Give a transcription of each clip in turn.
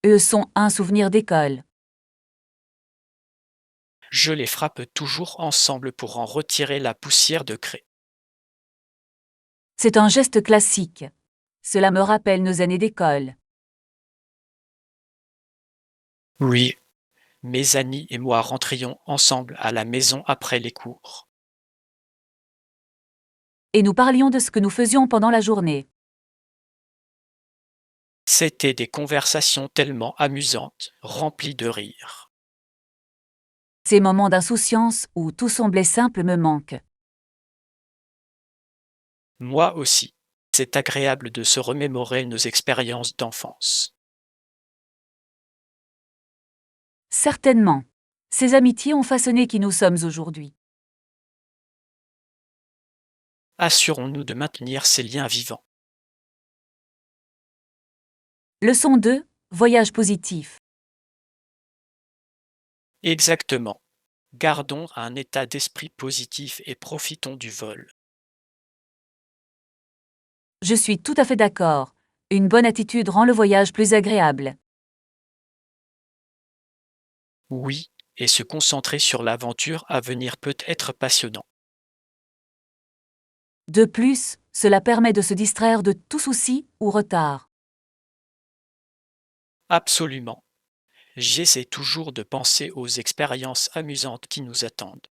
Eux sont un souvenir d'école. Je les frappe toujours ensemble pour en retirer la poussière de craie. C'est un geste classique. Cela me rappelle nos années d'école. Oui, mes amis et moi rentrions ensemble à la maison après les cours. Et nous parlions de ce que nous faisions pendant la journée. C'étaient des conversations tellement amusantes, remplies de rire. Ces moments d'insouciance où tout semblait simple me manquent. Moi aussi, c'est agréable de se remémorer nos expériences d'enfance. Certainement. Ces amitiés ont façonné qui nous sommes aujourd'hui. Assurons-nous de maintenir ces liens vivants. Leçon 2. Voyage positif. Exactement. Gardons un état d'esprit positif et profitons du vol. Je suis tout à fait d'accord. Une bonne attitude rend le voyage plus agréable. Oui, et se concentrer sur l'aventure à venir peut être passionnant. De plus, cela permet de se distraire de tout souci ou retard. Absolument. J'essaie toujours de penser aux expériences amusantes qui nous attendent.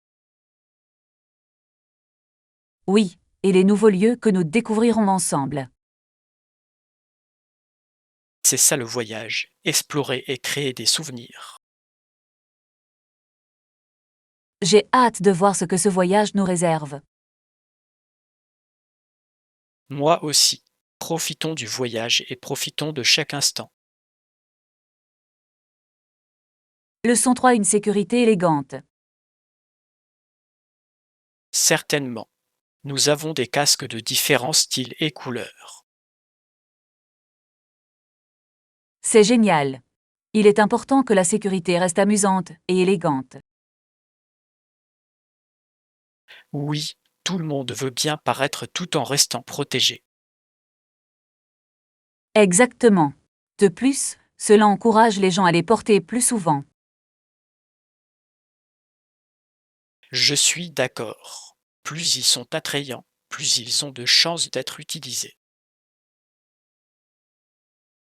Oui, et les nouveaux lieux que nous découvrirons ensemble. C'est ça le voyage, explorer et créer des souvenirs. J'ai hâte de voir ce que ce voyage nous réserve. Moi aussi. Profitons du voyage et profitons de chaque instant. Leçon 3. Une sécurité élégante. Certainement. Nous avons des casques de différents styles et couleurs. C'est génial. Il est important que la sécurité reste amusante et élégante. Oui, tout le monde veut bien paraître tout en restant protégé. Exactement. De plus, cela encourage les gens à les porter plus souvent. Je suis d'accord. Plus ils sont attrayants, plus ils ont de chances d'être utilisés.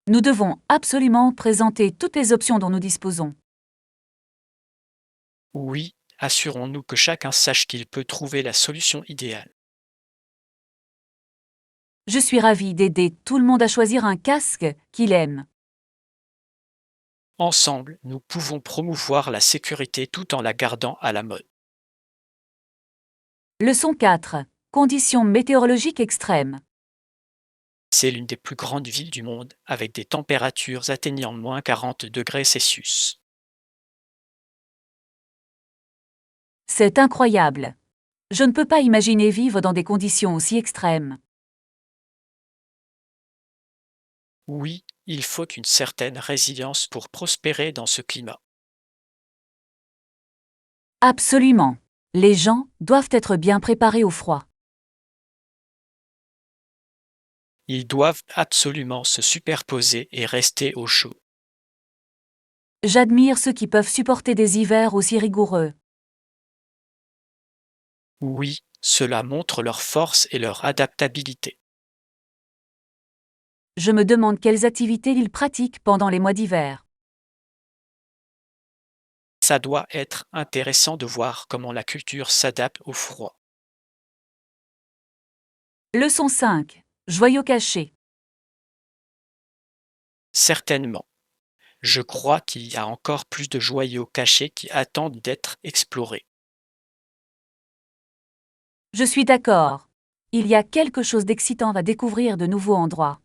Nous devons absolument présenter toutes les options dont nous disposons. Oui, assurons-nous que chacun sache qu'il peut trouver la solution idéale. Je suis ravie d'aider tout le monde à choisir un casque qu'il aime. Ensemble, nous pouvons promouvoir la sécurité tout en la gardant à la mode. Leçon 4. Conditions météorologiques extrêmes. C'est l'une des plus grandes villes du monde, avec des températures atteignant moins 40 degrés Celsius. C'est incroyable. Je ne peux pas imaginer vivre dans des conditions aussi extrêmes. Oui, il faut une certaine résilience pour prospérer dans ce climat. Absolument. Les gens doivent être bien préparés au froid. Ils doivent absolument se superposer et rester au chaud. J'admire ceux qui peuvent supporter des hivers aussi rigoureux. Oui, cela montre leur force et leur adaptabilité. Je me demande quelles activités ils pratiquent pendant les mois d'hiver. Ça doit être intéressant de voir comment la culture s'adapte au froid. Leçon 5. Joyaux cachés. Certainement. Je crois qu'il y a encore plus de joyaux cachés qui attendent d'être explorés. Je suis d'accord. Il y a quelque chose d'excitant à découvrir de nouveaux endroits.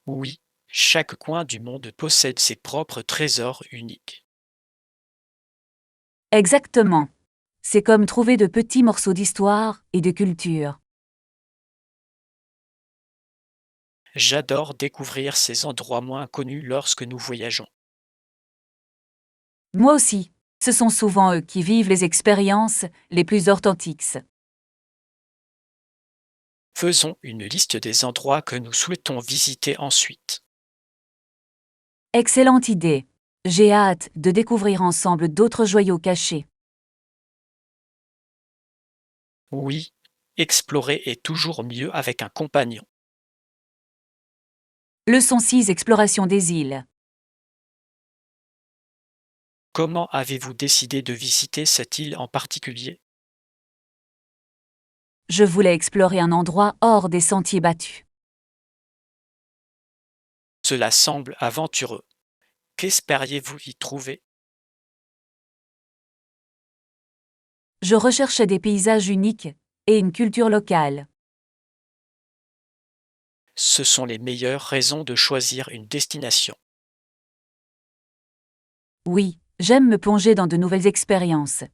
Oui, chaque coin du monde possède ses propres trésors uniques. Exactement. C'est comme trouver de petits morceaux d'histoire et de culture. J'adore découvrir ces endroits moins connus lorsque nous voyageons. Moi aussi. Ce sont souvent eux qui vivent les expériences les plus authentiques. Faisons une liste des endroits que nous souhaitons visiter ensuite. Excellente idée. J'ai hâte de découvrir ensemble d'autres joyaux cachés. Oui, explorer est toujours mieux avec un compagnon. Leçon 6. Exploration des îles. Comment avez-vous décidé de visiter cette île en particulier? Je voulais explorer un endroit hors des sentiers battus. Cela semble aventureux. Qu'espériez-vous y trouver? Je recherchais des paysages uniques et une culture locale. Ce sont les meilleures raisons de choisir une destination. Oui, j'aime me plonger dans de nouvelles expériences.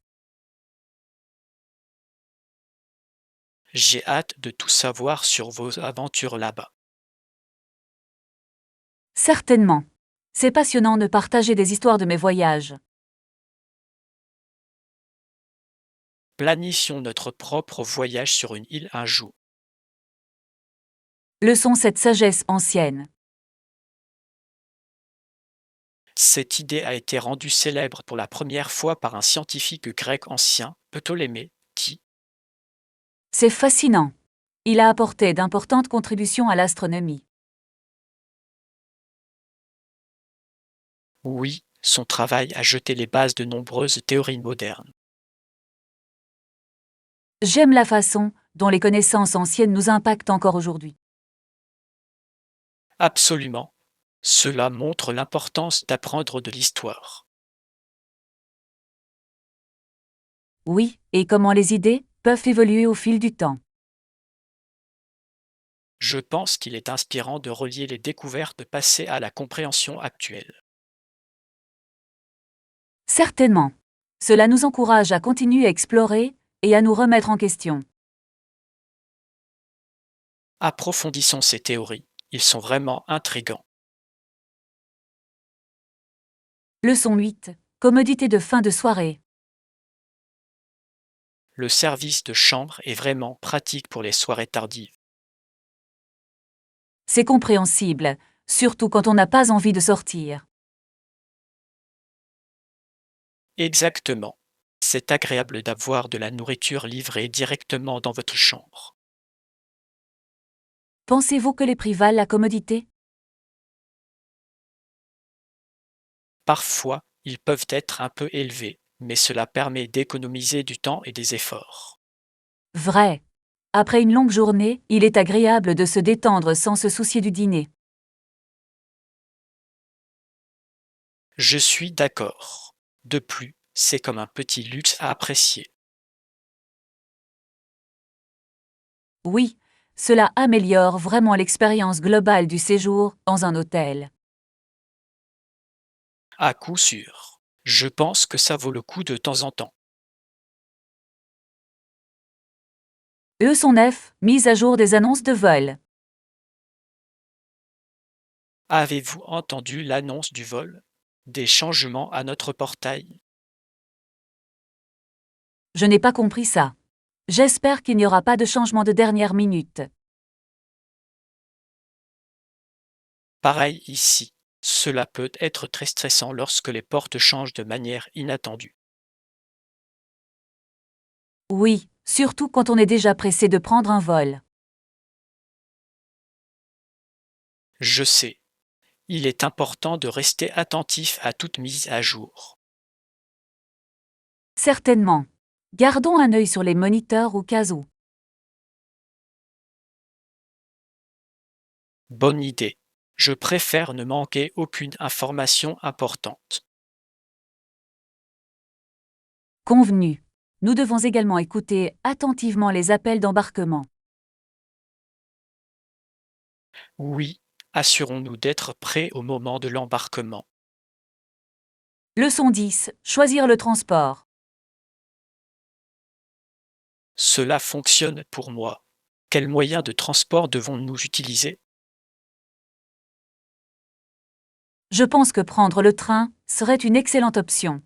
J'ai hâte de tout savoir sur vos aventures là-bas. Certainement. C'est passionnant de partager des histoires de mes voyages. Planifions notre propre voyage sur une île un jour. Leçon 7. Sagesse ancienne. Cette idée a été rendue célèbre pour la première fois par un scientifique grec ancien, Ptolémée, qui, C'est fascinant. Il a apporté d'importantes contributions à l'astronomie. oui, son travail a jeté les bases de nombreuses théories modernes. J'aime la façon dont les connaissances anciennes nous impactent encore aujourd'hui. Absolument. Cela montre l'importance d'apprendre de l'histoire. Oui, et comment les idées peuvent évoluer au fil du temps. Je pense qu'il est inspirant de relier les découvertes passées à la compréhension actuelle. Certainement. Cela nous encourage à continuer à explorer et à nous remettre en question. Approfondissons ces théories, ils sont vraiment intrigants. Leçon 8. Commodité de fin de soirée. Le service de chambre est vraiment pratique pour les soirées tardives. C'est compréhensible, surtout quand on n'a pas envie de sortir. Exactement. C'est agréable d'avoir de la nourriture livrée directement dans votre chambre. Pensez-vous que les prix valent la commodité? Parfois, ils peuvent être un peu élevés, mais cela permet d'économiser du temps et des efforts. Vrai. Après une longue journée, il est agréable de se détendre sans se soucier du dîner. Je suis d'accord. De plus, c'est comme un petit luxe à apprécier. Oui, cela améliore vraiment l'expérience globale du séjour dans un hôtel. À coup sûr. Je pense que ça vaut le coup de temps en temps. Leçon 9. Mise à jour des annonces de vol. Avez-vous entendu l'annonce du vol? Des changements à notre portail? Je n'ai pas compris ça. J'espère qu'il n'y aura pas de changement de dernière minute. Pareil ici. Cela peut être très stressant lorsque les portes changent de manière inattendue. Oui, surtout quand on est déjà pressé de prendre un vol. Je sais. Il est important de rester attentif à toute mise à jour. Certainement. Gardons un œil sur les moniteurs au cas où. Bonne idée. Je préfère ne manquer aucune information importante. Convenu. Nous devons également écouter attentivement les appels d'embarquement. Oui, assurons-nous d'être prêts au moment de l'embarquement. Leçon 10. Choisir le transport. Cela fonctionne pour moi. Quels moyens de transport devons-nous utiliser? Je pense que prendre le train serait une excellente option.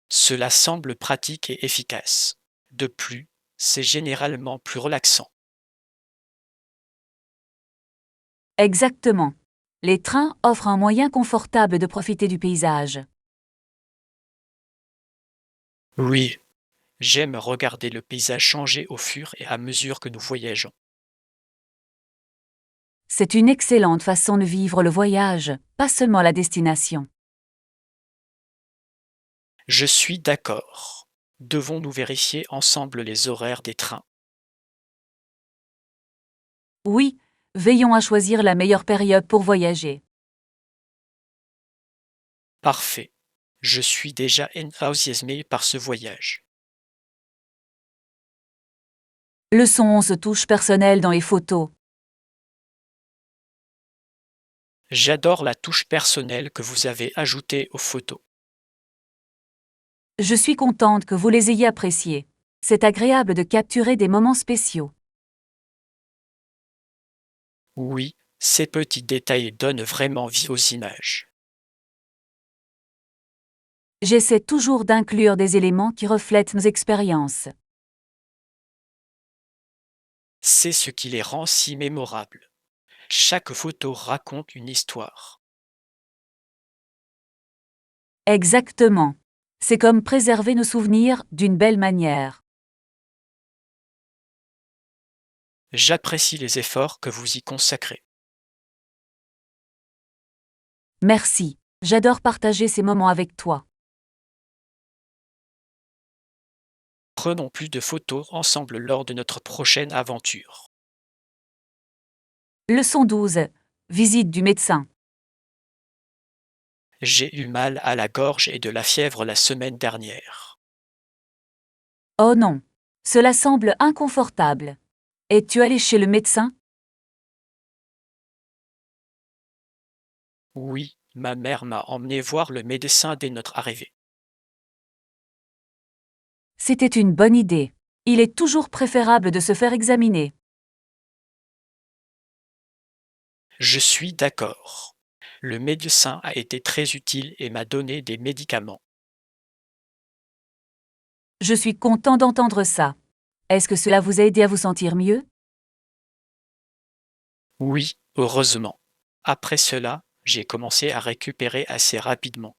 Cela semble pratique et efficace. De plus, c'est généralement plus relaxant. Exactement. Les trains offrent un moyen confortable de profiter du paysage. Oui, j'aime regarder le paysage changer au fur et à mesure que nous voyageons. C'est une excellente façon de vivre le voyage, pas seulement la destination. Je suis d'accord. Devons-nous vérifier ensemble les horaires des trains? Oui, veillons à choisir la meilleure période pour voyager. Parfait. Je suis déjà enthousiasmé par ce voyage. Leçon 11 touche personnelle dans les photos. J'adore la touche personnelle que vous avez ajoutée aux photos. Je suis contente que vous les ayez appréciées. C'est agréable de capturer des moments spéciaux. Oui, ces petits détails donnent vraiment vie aux images. J'essaie toujours d'inclure des éléments qui reflètent nos expériences. C'est ce qui les rend si mémorables. Chaque photo raconte une histoire. Exactement. C'est comme préserver nos souvenirs d'une belle manière. J'apprécie les efforts que vous y consacrez. Merci. J'adore partager ces moments avec toi. Prenons plus de photos ensemble lors de notre prochaine aventure. Leçon 12. Visite du médecin. J'ai eu mal à la gorge et de la fièvre la semaine dernière. Oh non. Cela semble inconfortable. Es-tu allé chez le médecin? Oui, ma mère m'a emmené voir le médecin dès notre arrivée. C'était une bonne idée. Il est toujours préférable de se faire examiner. Je suis d'accord. Le médecin a été très utile et m'a donné des médicaments. Je suis content d'entendre ça. Est-ce que cela vous a aidé à vous sentir mieux? Oui, heureusement. Après cela, j'ai commencé à récupérer assez rapidement.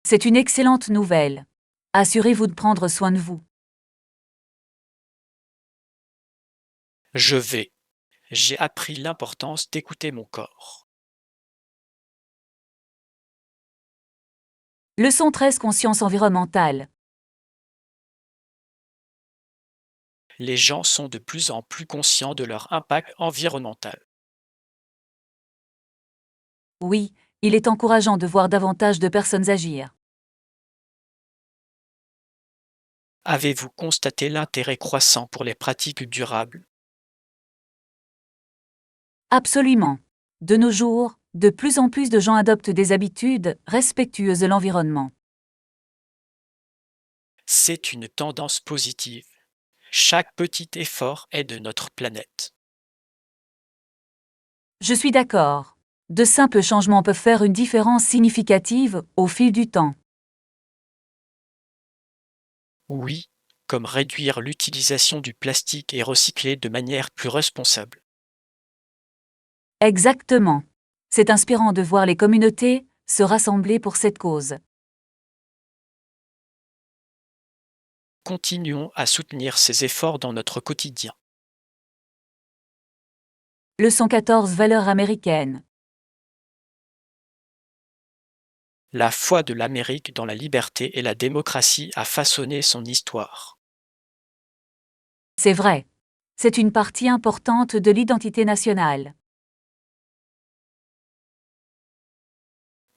C'est une excellente nouvelle. Assurez-vous de prendre soin de vous. Je vais. J'ai appris l'importance d'écouter mon corps. Leçon 13 Conscience environnementale. Les gens sont de plus en plus conscients de leur impact environnemental. Oui, il est encourageant de voir davantage de personnes agir. Avez-vous constaté l'intérêt croissant pour les pratiques durables? Absolument. De nos jours, de plus en plus de gens adoptent des habitudes respectueuses de l'environnement. C'est une tendance positive. Chaque petit effort aide notre planète. Je suis d'accord. De simples changements peuvent faire une différence significative au fil du temps. Oui, comme réduire l'utilisation du plastique et recycler de manière plus responsable. Exactement. C'est inspirant de voir les communautés se rassembler pour cette cause. Continuons à soutenir ces efforts dans notre quotidien. Leçon 14 Valeurs américaines. La foi de l'Amérique dans la liberté et la démocratie a façonné son histoire. C'est vrai. C'est une partie importante de l'identité nationale.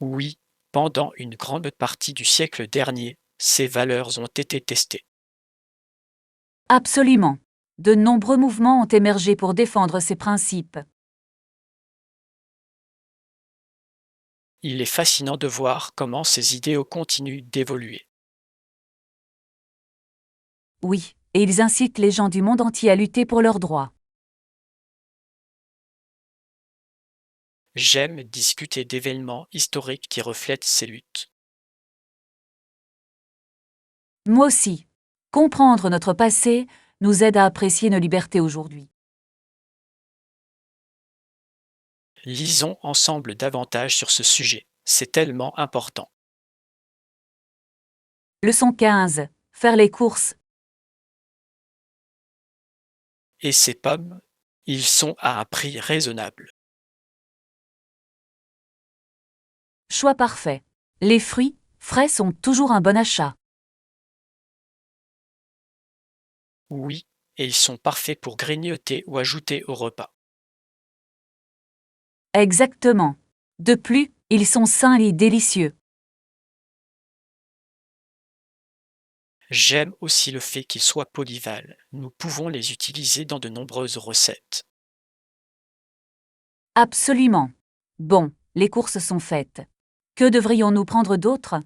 Oui, pendant une grande partie du siècle dernier, ces valeurs ont été testées. Absolument. De nombreux mouvements ont émergé pour défendre ces principes. Il est fascinant de voir comment ces idéaux continuent d'évoluer. Oui, et ils incitent les gens du monde entier à lutter pour leurs droits. J'aime discuter d'événements historiques qui reflètent ces luttes. Moi aussi. Comprendre notre passé nous aide à apprécier nos libertés aujourd'hui. Lisons ensemble davantage sur ce sujet. C'est tellement important. Leçon 15. Faire les courses. Et ces pommes, ils sont à un prix raisonnable. Choix parfait. Les fruits frais sont toujours un bon achat. Oui, et ils sont parfaits pour grignoter ou ajouter au repas. Exactement. De plus, ils sont sains et délicieux. J'aime aussi le fait qu'ils soient polyvalents. Nous pouvons les utiliser dans de nombreuses recettes. Absolument. Bon, les courses sont faites. Que devrions-nous prendre d'autre?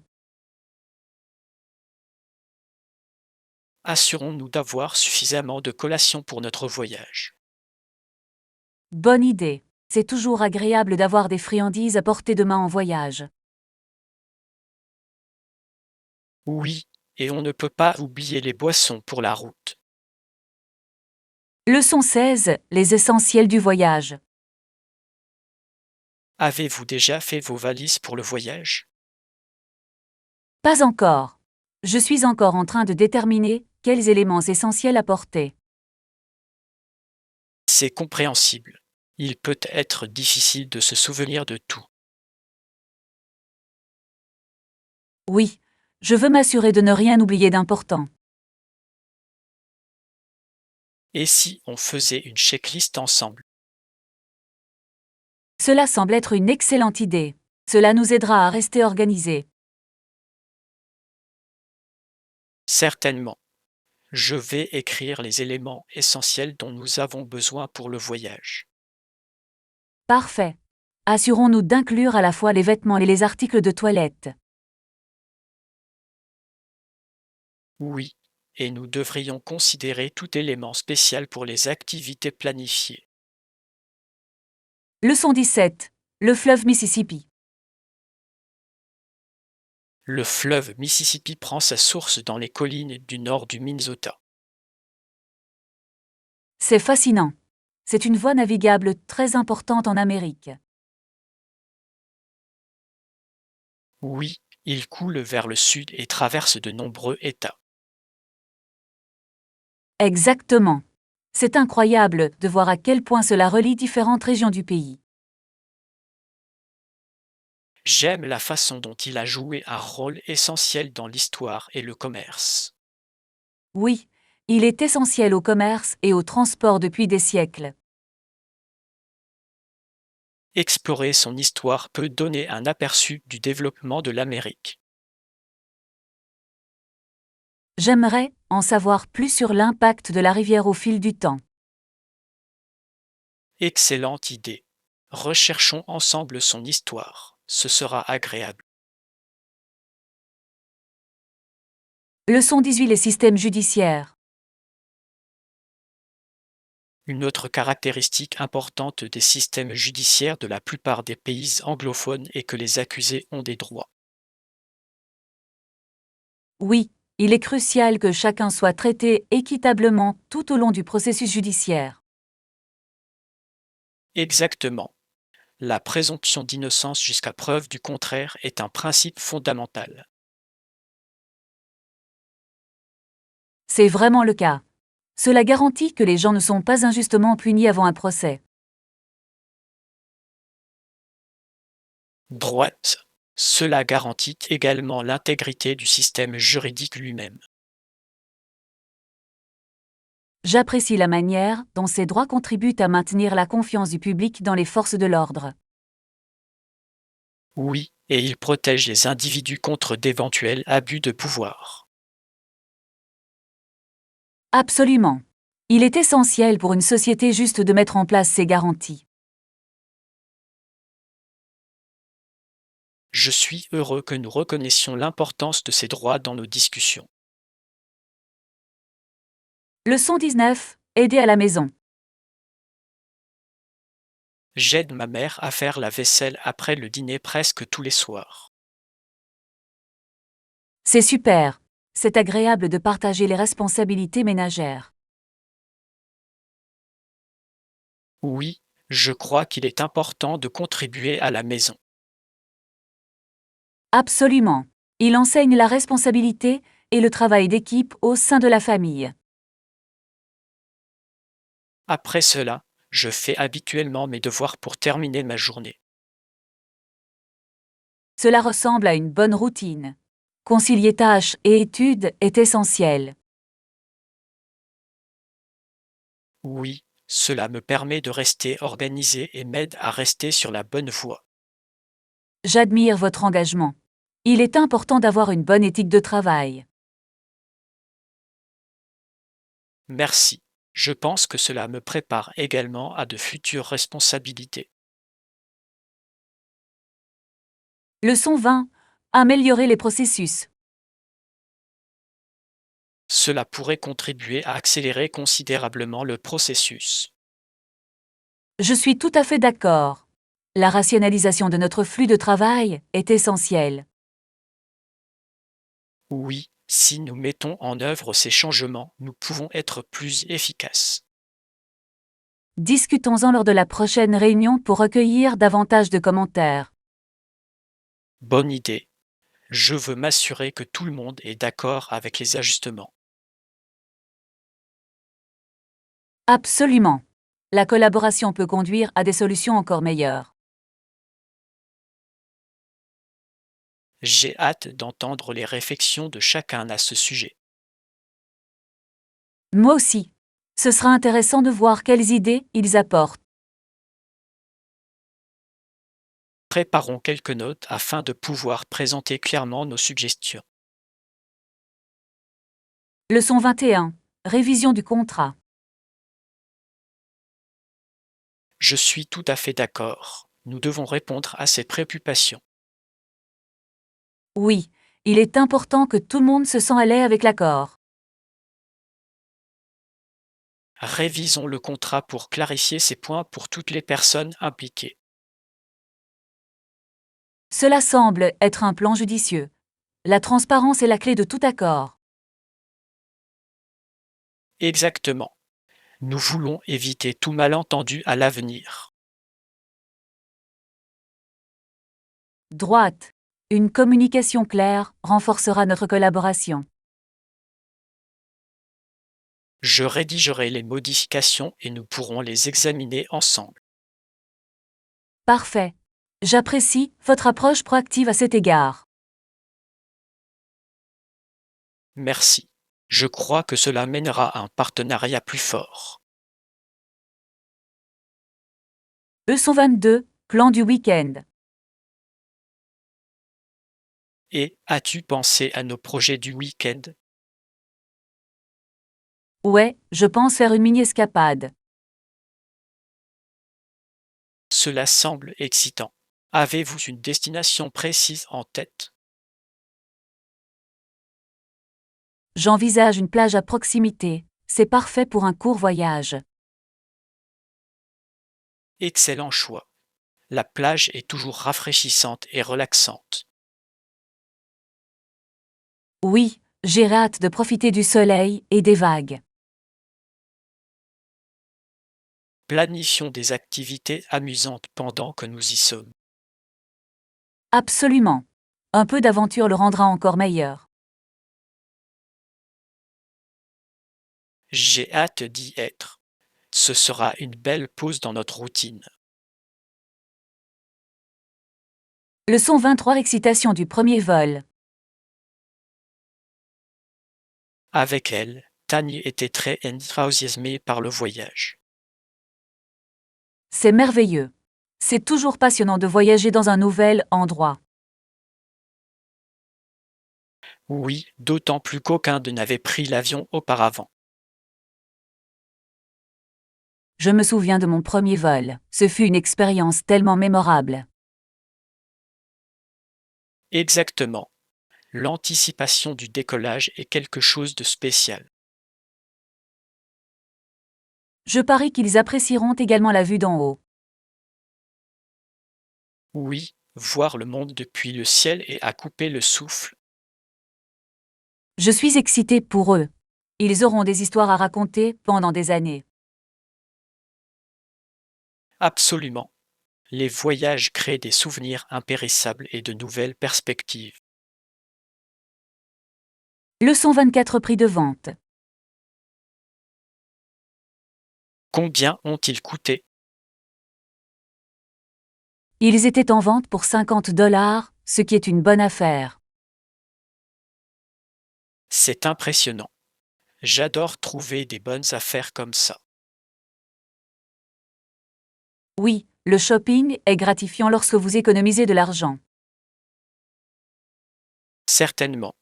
Assurons-nous d'avoir suffisamment de collations pour notre voyage. Bonne idée. C'est toujours agréable d'avoir des friandises à portée de main en voyage. Oui, et on ne peut pas oublier les boissons pour la route. Leçon 16. Les essentiels du voyage. Avez-vous déjà fait vos valises pour le voyage? Pas encore. Je suis encore en train de déterminer quels éléments essentiels apporter. C'est compréhensible. Il peut être difficile de se souvenir de tout. Oui, je veux m'assurer de ne rien oublier d'important. Et si on faisait une checklist ensemble? Cela semble être une excellente idée. Cela nous aidera à rester organisés. Certainement. Je vais écrire les éléments essentiels dont nous avons besoin pour le voyage. Parfait. Assurons-nous d'inclure à la fois les vêtements et les articles de toilette. Oui, et nous devrions considérer tout élément spécial pour les activités planifiées. Leçon 17. Le fleuve Mississippi. Le fleuve Mississippi prend sa source dans les collines du nord du Minnesota. C'est fascinant. C'est une voie navigable très importante en Amérique. Oui, il coule vers le sud et traverse de nombreux États. Exactement. C'est incroyable de voir à quel point cela relie différentes régions du pays. J'aime la façon dont il a joué un rôle essentiel dans l'histoire et le commerce. Oui, il est essentiel au commerce et au transport depuis des siècles. Explorer son histoire peut donner un aperçu du développement de l'Amérique. J'aimerais en savoir plus sur l'impact de la rivière au fil du temps. Excellente idée. Recherchons ensemble son histoire. Ce sera agréable. Leçon 18. Les systèmes judiciaires. Une autre caractéristique importante des systèmes judiciaires de la plupart des pays anglophones est que les accusés ont des droits. Oui, il est crucial que chacun soit traité équitablement tout au long du processus judiciaire. Exactement. La présomption d'innocence jusqu'à preuve du contraire est un principe fondamental. C'est vraiment le cas. Cela garantit que les gens ne sont pas injustement punis avant un procès. Droite. Cela garantit également l'intégrité du système juridique lui-même. J'apprécie la manière dont ces droits contribuent à maintenir la confiance du public dans les forces de l'ordre. Oui, et il protège les individus contre d'éventuels abus de pouvoir. Absolument. Il est essentiel pour une société juste de mettre en place ces garanties. Je suis heureux que nous reconnaissions l'importance de ces droits dans nos discussions. Leçon 19. Aider à la maison. J'aide ma mère à faire la vaisselle après le dîner presque tous les soirs. C'est super. c'est agréable de partager les responsabilités ménagères. Oui, je crois qu'il est important de contribuer à la maison. Absolument. Il enseigne la responsabilité et le travail d'équipe au sein de la famille. Après cela, je fais habituellement mes devoirs pour terminer ma journée. Cela ressemble à une bonne routine. Concilier tâches et études est essentiel. Oui, cela me permet de rester organisé et m'aide à rester sur la bonne voie. J'admire votre engagement. Il est important d'avoir une bonne éthique de travail. Merci. Je pense que cela me prépare également à de futures responsabilités. Leçon 20. Améliorer les processus. Cela pourrait contribuer à accélérer considérablement le processus. Je suis tout à fait d'accord. La rationalisation de notre flux de travail est essentielle. Oui, si nous mettons en œuvre ces changements, nous pouvons être plus efficaces. Discutons-en lors de la prochaine réunion pour recueillir davantage de commentaires. Bonne idée. Je veux m'assurer que tout le monde est d'accord avec les ajustements. Absolument. La collaboration peut conduire à des solutions encore meilleures. J'ai hâte d'entendre les réflexions de chacun à ce sujet. Moi aussi. Ce sera intéressant de voir quelles idées ils apportent. Préparons quelques notes afin de pouvoir présenter clairement nos suggestions. Leçon 21. Révision du contrat. Je suis tout à fait d'accord. Nous devons répondre à ces préoccupations. Oui, il est important que tout le monde se sent à l'aise avec l'accord. Révisons le contrat pour clarifier ces points pour toutes les personnes impliquées. Cela semble être un plan judicieux. La transparence est la clé de tout accord. Exactement. Nous voulons éviter tout malentendu à l'avenir. Droite. Une communication claire renforcera notre collaboration. Je rédigerai les modifications et nous pourrons les examiner ensemble. Parfait. J'apprécie votre approche proactive à cet égard. Merci. Je crois que cela mènera à un partenariat plus fort. Leçon 22. Plan du week-end. Et as-tu pensé à nos projets du week-end? Ouais, je pense faire une mini-escapade. Cela semble excitant. Avez-vous une destination précise en tête? J'envisage une plage à proximité. C'est parfait pour un court voyage. Excellent choix. La plage est toujours rafraîchissante et relaxante. Oui, j'ai hâte de profiter du soleil et des vagues. Planifions des activités amusantes pendant que nous y sommes. Absolument. Un peu d'aventure le rendra encore meilleur. J'ai hâte d'y être. Ce sera une belle pause dans notre routine. Leçon 23. Excitation du premier vol. Avec elle, Tanya était très enthousiasmée par le voyage. C'est merveilleux. C'est toujours passionnant de voyager dans un nouvel endroit. Oui, d'autant plus qu'aucun d'eux n'avait pris l'avion auparavant. Je me souviens de mon premier vol. Ce fut une expérience tellement mémorable. Exactement. L'anticipation du décollage est quelque chose de spécial. Je parie qu'ils apprécieront également la vue d'en haut. Oui, voir le monde depuis le ciel et à couper le souffle. Je suis excitée pour eux. Ils auront des histoires à raconter pendant des années. Absolument. Les voyages créent des souvenirs impérissables et de nouvelles perspectives. Leçon 24 prix de vente. Combien ont-ils coûté? Ils étaient en vente pour $50, ce qui est une bonne affaire. C'est impressionnant. J'adore trouver des bonnes affaires comme ça. Oui, le shopping est gratifiant lorsque vous économisez de l'argent. Certainement.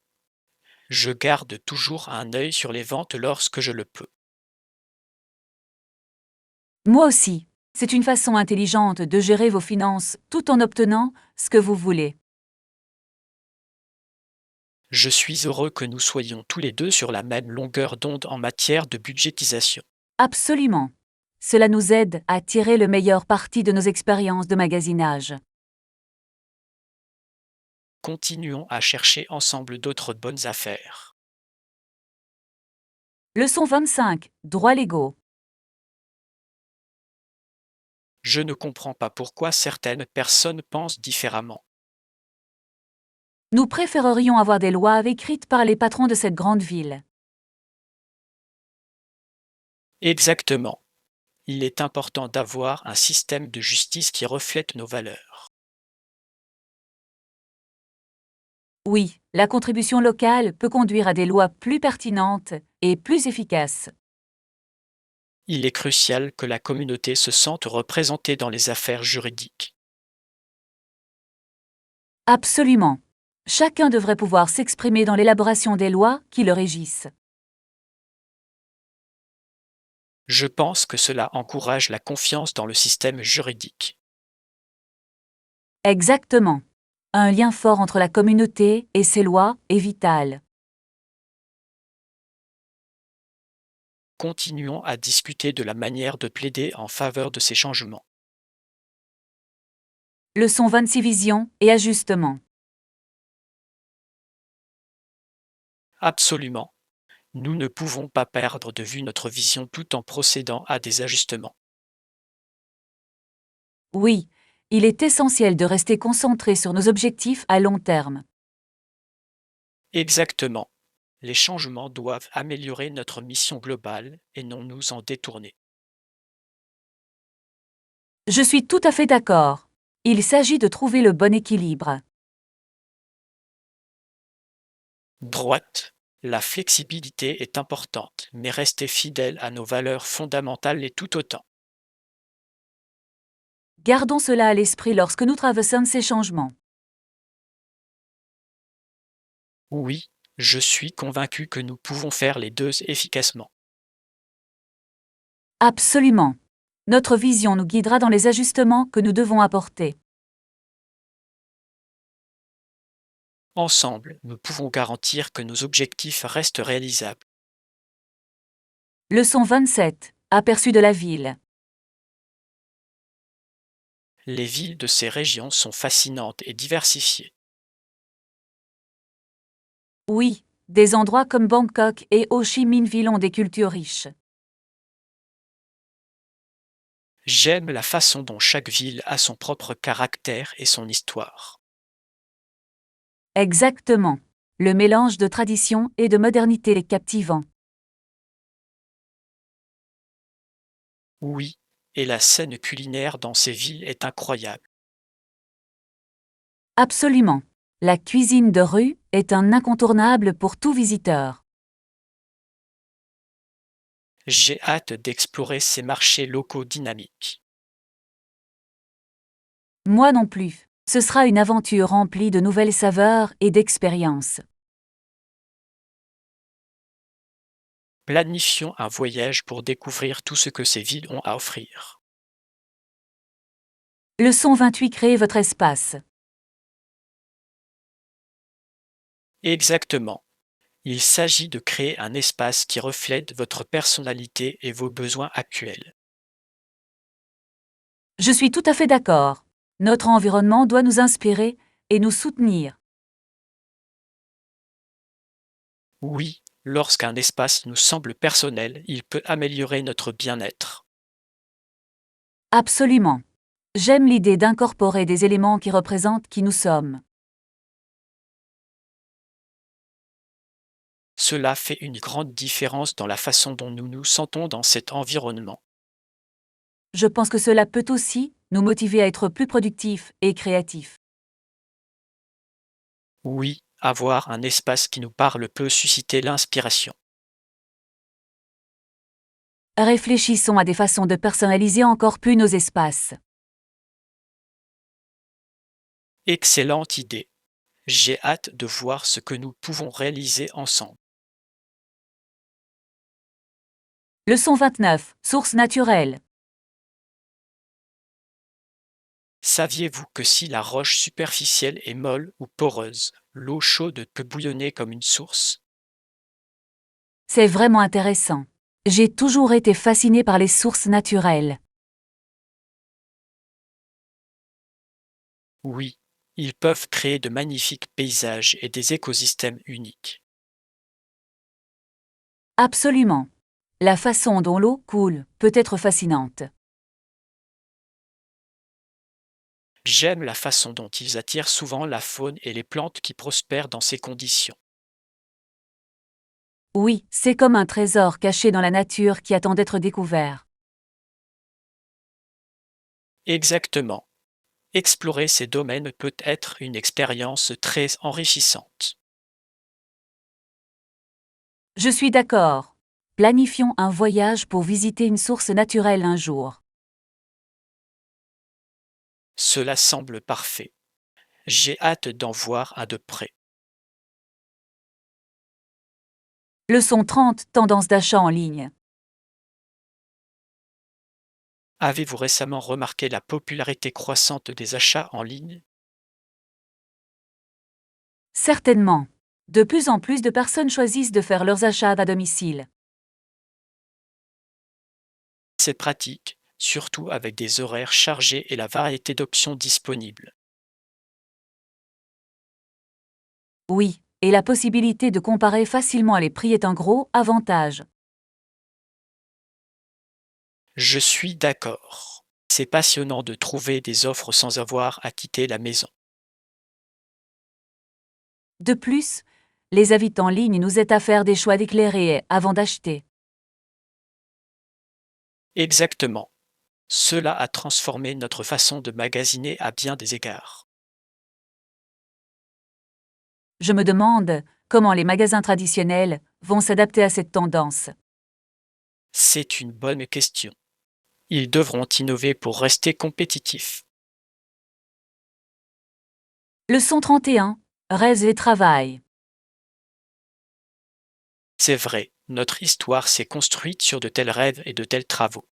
Je garde toujours un œil sur les ventes lorsque je le peux. Moi aussi. C'est une façon intelligente de gérer vos finances tout en obtenant ce que vous voulez. Je suis heureux que nous soyons tous les deux sur la même longueur d'onde en matière de budgétisation. Absolument. Cela nous aide à tirer le meilleur parti de nos expériences de magasinage. Continuons à chercher ensemble d'autres bonnes affaires. Leçon 25. Droits légaux. Je ne comprends pas pourquoi certaines personnes pensent différemment. Nous préférerions avoir des lois écrites par les patrons de cette grande ville. Exactement. Il est important d'avoir un système de justice qui reflète nos valeurs. Oui, la contribution locale peut conduire à des lois plus pertinentes et plus efficaces. Il est crucial que la communauté se sente représentée dans les affaires juridiques. Absolument. Chacun devrait pouvoir s'exprimer dans l'élaboration des lois qui le régissent. Je pense que cela encourage la confiance dans le système juridique. Exactement. Un lien fort entre la communauté et ses lois est vital. Continuons à discuter de la manière de plaider en faveur de ces changements. Leçon 26 Vision et ajustement. Absolument. Nous ne pouvons pas perdre de vue notre vision tout en procédant à des ajustements. Oui, il est essentiel de rester concentré sur nos objectifs à long terme. Exactement. Les changements doivent améliorer notre mission globale et non nous en détourner. Je suis tout à fait d'accord. Il s'agit de trouver le bon équilibre. Droite. La flexibilité est importante, mais rester fidèle à nos valeurs fondamentales l'est tout autant. Gardons cela à l'esprit lorsque nous traversons ces changements. Oui, je suis convaincu que nous pouvons faire les deux efficacement. Absolument. Notre vision nous guidera dans les ajustements que nous devons apporter. Ensemble, nous pouvons garantir que nos objectifs restent réalisables. Leçon 27. Aperçu de la ville. Les villes de ces régions sont fascinantes et diversifiées. Oui, des endroits comme Bangkok et Ho Chi Minh Ville ont des cultures riches. J'aime la façon dont chaque ville a son propre caractère et son histoire. Exactement. Le mélange de tradition et de modernité est captivant. Oui, et la scène culinaire dans ces villes est incroyable. Absolument. La cuisine de rue est un incontournable pour tout visiteur. J'ai hâte d'explorer ces marchés locaux dynamiques. Moi non plus. Ce sera une aventure remplie de nouvelles saveurs et d'expériences. Planifions un voyage pour découvrir tout ce que ces villes ont à offrir. Leçon 28 Créez votre espace. Exactement. Il s'agit de créer un espace qui reflète votre personnalité et vos besoins actuels. Je suis tout à fait d'accord. Notre environnement doit nous inspirer et nous soutenir. Oui, lorsqu'un espace nous semble personnel, il peut améliorer notre bien-être. Absolument. J'aime l'idée d'incorporer des éléments qui représentent qui nous sommes. Cela fait une grande différence dans la façon dont nous nous sentons dans cet environnement. Je pense que cela peut aussi nous motiver à être plus productifs et créatifs. Oui, avoir un espace qui nous parle peut susciter l'inspiration. Réfléchissons à des façons de personnaliser encore plus nos espaces. Excellente idée. J'ai hâte de voir ce que nous pouvons réaliser ensemble. Leçon 29. Sources naturelles. Saviez-vous que si la roche superficielle est molle ou poreuse, l'eau chaude peut bouillonner comme une source? C'est vraiment intéressant. J'ai toujours été fascinée par les sources naturelles. Oui, ils peuvent créer de magnifiques paysages et des écosystèmes uniques. Absolument. La façon dont l'eau coule peut être fascinante. J'aime la façon dont ils attirent souvent la faune et les plantes qui prospèrent dans ces conditions. Oui, c'est comme un trésor caché dans la nature qui attend d'être découvert. Exactement. Explorer ces domaines peut être une expérience très enrichissante. Je suis d'accord. Planifions un voyage pour visiter une source naturelle un jour. Cela semble parfait. J'ai hâte d'en voir un de près. Leçon 30. Tendance d'achat en ligne. Avez-vous récemment remarqué la popularité croissante des achats en ligne? Certainement. De plus en plus de personnes choisissent de faire leurs achats à domicile. C'est pratique, surtout avec des horaires chargés et la variété d'options disponibles. Oui, et la possibilité de comparer facilement les prix est un gros avantage. Je suis d'accord. C'est passionnant de trouver des offres sans avoir à quitter la maison. De plus, les avis en ligne nous aident à faire des choix éclairés avant d'acheter. Exactement. Cela a transformé notre façon de magasiner à bien des égards. Je me demande comment les magasins traditionnels vont s'adapter à cette tendance. C'est une bonne question. Ils devront innover pour rester compétitifs. Leçon 31. Rêve et travail. C'est vrai, notre histoire s'est construite sur de tels rêves et de tels travaux.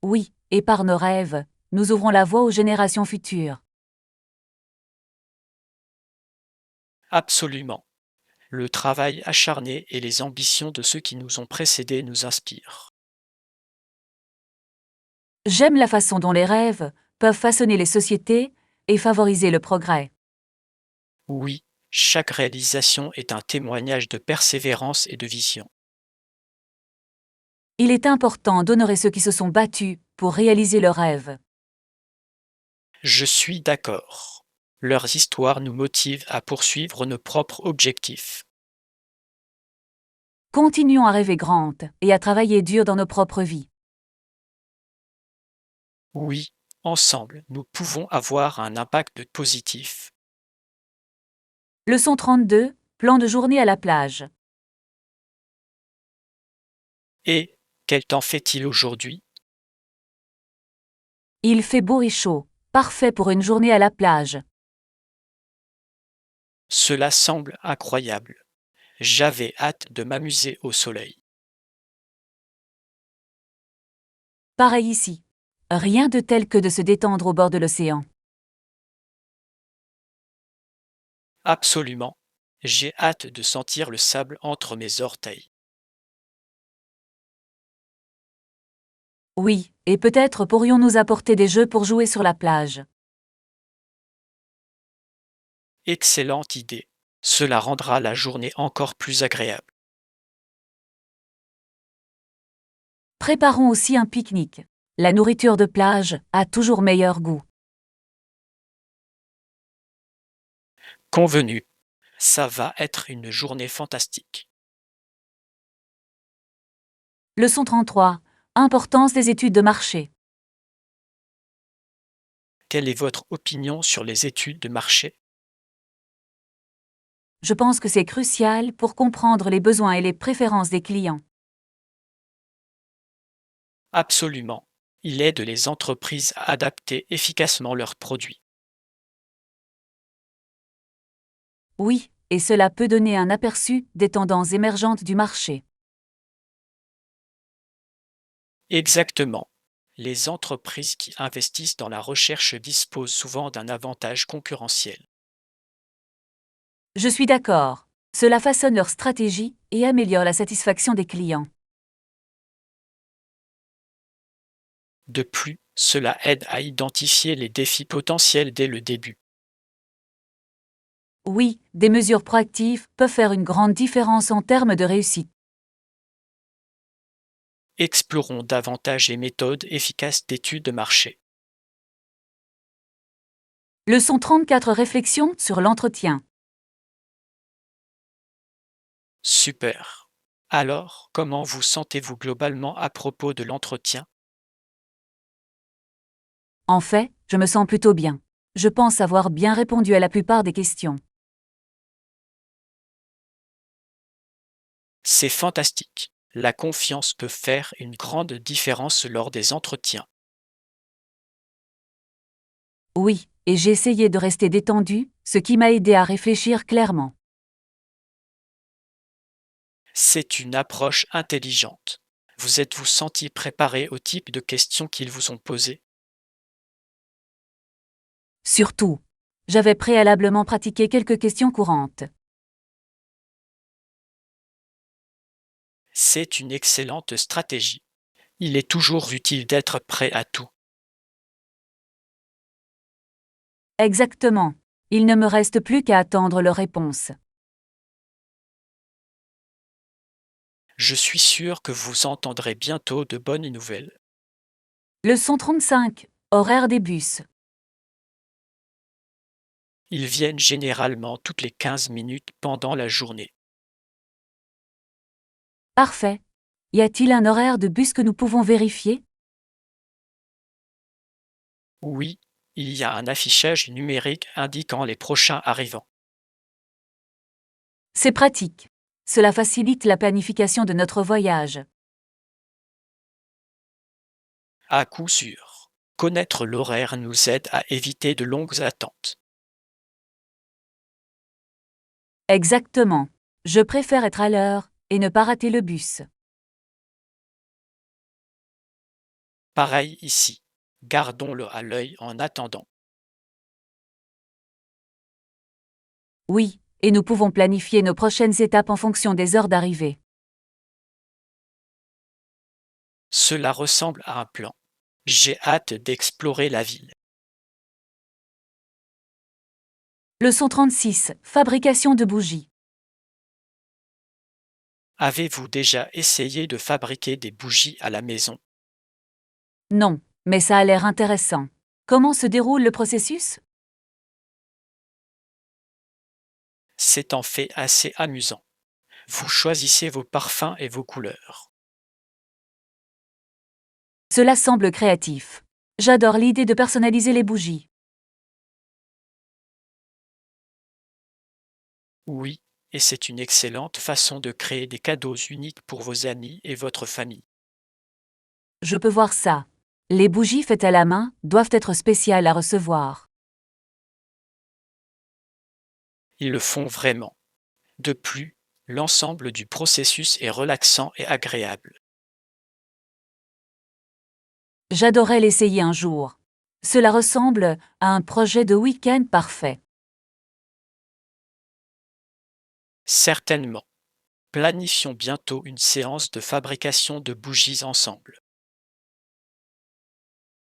Oui, et par nos rêves, nous ouvrons la voie aux générations futures. Absolument. Le travail acharné et les ambitions de ceux qui nous ont précédés nous inspirent. J'aime la façon dont les rêves peuvent façonner les sociétés et favoriser le progrès. Oui, chaque réalisation est un témoignage de persévérance et de vision. Il est important d'honorer ceux qui se sont battus pour réaliser leurs rêves. Je suis d'accord. Leurs histoires nous motivent à poursuivre nos propres objectifs. Continuons à rêver grand et à travailler dur dans nos propres vies. Oui, ensemble, nous pouvons avoir un impact positif. Leçon 32. Plan de journée à la plage. Et quel temps fait-il aujourd'hui? Il fait beau et chaud, parfait pour une journée à la plage. Cela semble incroyable. J'avais hâte de m'amuser au soleil. Pareil ici. Rien de tel que de se détendre au bord de l'océan. Absolument. J'ai hâte de sentir le sable entre mes orteils. Oui, et peut-être pourrions-nous apporter des jeux pour jouer sur la plage. Excellente idée. Cela rendra la journée encore plus agréable. Préparons aussi un pique-nique. La nourriture de plage a toujours meilleur goût. Convenu, ça va être une journée fantastique. Leçon 33. Importance des études de marché. Quelle est votre opinion sur les études de marché? Je pense que c'est crucial pour comprendre les besoins et les préférences des clients. Absolument. Il aide les entreprises à adapter efficacement leurs produits. Oui, et cela peut donner un aperçu des tendances émergentes du marché. Exactement. Les entreprises qui investissent dans la recherche disposent souvent d'un avantage concurrentiel. Je suis d'accord. Cela façonne leur stratégie et améliore la satisfaction des clients. De plus, cela aide à identifier les défis potentiels dès le début. Oui, des mesures proactives peuvent faire une grande différence en termes de réussite. Explorons davantage les méthodes efficaces d'études de marché. Leçon 34. Réflexion sur l'entretien. Super. Alors, comment vous sentez-vous globalement à propos de l'entretien? En fait, je me sens plutôt bien. Je pense avoir bien répondu à la plupart des questions. C'est fantastique. La confiance peut faire une grande différence lors des entretiens. Oui, et j'ai essayé de rester détendu, ce qui m'a aidé à réfléchir clairement. C'est une approche intelligente. Vous êtes-vous senti préparé au type de questions qu'ils vous ont posées? Surtout, j'avais préalablement pratiqué quelques questions courantes. C'est une excellente stratégie. Il est toujours utile d'être prêt à tout. Exactement. Il ne me reste plus qu'à attendre leur réponse. Je suis sûr que vous entendrez bientôt de bonnes nouvelles. Leçon 35. Horaire des bus. Ils viennent généralement toutes les 15 minutes pendant la journée. Parfait. Y a-t-il un horaire de bus que nous pouvons vérifier? Oui, il y a un affichage numérique indiquant les prochains arrivants. C'est pratique. Cela facilite la planification de notre voyage. À coup sûr, connaître l'horaire nous aide à éviter de longues attentes. Exactement. Je préfère être à l'heure et ne pas rater le bus. Pareil ici. Gardons-le à l'œil en attendant. Oui, et nous pouvons planifier nos prochaines étapes en fonction des heures d'arrivée. Cela ressemble à un plan. J'ai hâte d'explorer la ville. Leçon 36. Fabrication de bougies. Avez-vous déjà essayé de fabriquer des bougies à la maison? Non, mais ça a l'air intéressant. Comment se déroule le processus? C'est en fait assez amusant. Vous choisissez vos parfums et vos couleurs. Cela semble créatif. J'adore l'idée de personnaliser les bougies. Oui, et c'est une excellente façon de créer des cadeaux uniques pour vos amis et votre famille. Je peux voir ça. Les bougies faites à la main doivent être spéciales à recevoir. Ils le font vraiment. De plus, l'ensemble du processus est relaxant et agréable. J'adorais l'essayer un jour. Cela ressemble à un projet de week-end parfait. Certainement. Planifions bientôt une séance de fabrication de bougies ensemble.